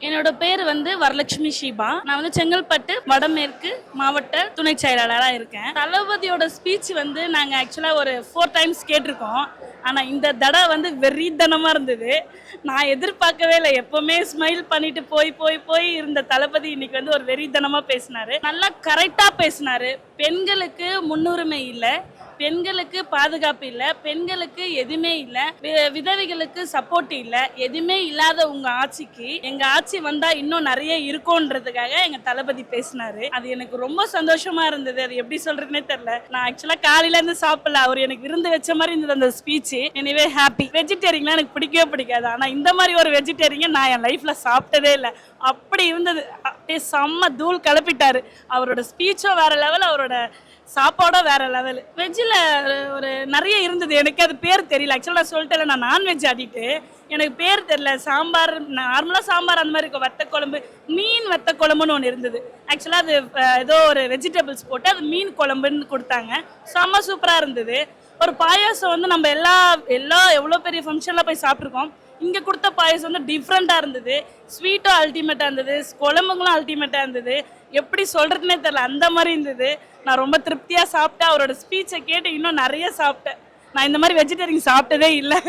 என்னோட பேர் வரலட்சுமி ஷீபா. நான் செங்கல்பட்டு வடமேற்கு மாவட்ட துணை செயலாளரா இருக்கேன். தளபதியோட ஸ்பீச் நாங்க ஆக்சுவலா ஒரு 4 டைம்ஸ் கேட்டிருக்கோம். ஆனா இந்த தடவை வெறித்தனமா இருந்தது. நான் எதிர்பார்க்கவே இல்லை. எப்பவுமே ஸ்மைல் பண்ணிட்டு போய் போய் போய் இருந்த தளபதி இன்னைக்கு ஒரு வெறித்தனமா பேசினாரு. நல்லா கரெக்டா பேசினாரு. பெண்களுக்கு முன்னுரிமை இல்லை, பெண்களுக்கு பாதுகாப்பு இல்லை, பெண்களுக்கு எதுவுமே இல்லை, விதவைகளுக்கு சப்போர்ட் இல்லை, எதுவுமே இல்லாத உங்க ஆட்சிக்கு எங்க ஆட்சி வந்தா இன்னும் நிறைய இருக்கும்ன்றதுக்காக எங்க தளபதி பேசினாரு. அது எனக்கு ரொம்ப சந்தோஷமா இருந்தது. அது எப்படி சொல்றதுன்னே தெரியல. நான் ஆக்சுவலா காலையில இருந்து சாப்பிடல. அவர் எனக்கு விருந்து வச்ச மாதிரி இருந்தது அந்த ஸ்பீச். Anyway happy. வெஜிடேரியன்லாம் எனக்கு பிடிக்கவே பிடிக்காது. ஆனா இந்த மாதிரி ஒரு வெஜிடேரியன் நான் என் லைஃப்ல சாப்பிட்டதே இல்லை. அப்படி இருந்தது. அப்படியே செம்ம தூள் கிளப்பிட்டாரு. அவரோட ஸ்பீச்சும் வேற லெவல், அவரோட சாப்பாடோ வேற லெவல். வெஜ்ஜில் ஒரு நிறைய இருந்தது. எனக்கு அது பேர் தெரியல. ஆக்சுவலாக நான் சொல்லிட்டேன், நான் நான்வெஜ் ஆடிட்டு எனக்கு பேர் தெரியல. சாம்பார், நார்மலாக சாம்பார் அந்த மாதிரி இருக்கும். வத்த குழம்பு, மீன் வத்த குழம்புன்னு ஒன்று இருந்தது. ஆக்சுவலாக அது ஏதோ ஒரு வெஜிடபிள்ஸ் போட்டு அது மீன் குழம்புன்னு கொடுத்தாங்க. செம்ம சூப்பராக இருந்தது. ஒரு பாயாசம் நம்ம எல்லா எவ்வளோ பெரிய ஃபங்க்ஷனில் போய் சாப்பிட்ருக்கோம். இங்கே கொடுத்த பாயசம் டிஃப்ரெண்ட்டாக இருந்தது. ஸ்வீட்டும் அல்டிமேட்டாக இருந்தது, குழம்புங்களும் அல்டிமேட்டாக இருந்தது. எப்படி சொல்கிறதுனே தெரில, அந்த மாதிரி இருந்தது. நான் ரொம்ப திருப்தியாக சாப்பிட்டேன். அவரோட ஸ்பீச்சை கேட்டு இன்னும் நிறைய சாப்பிட்டேன். நான் இந்த மாதிரி வெஜிடேரியன் சாப்பிட்டதே இல்லை.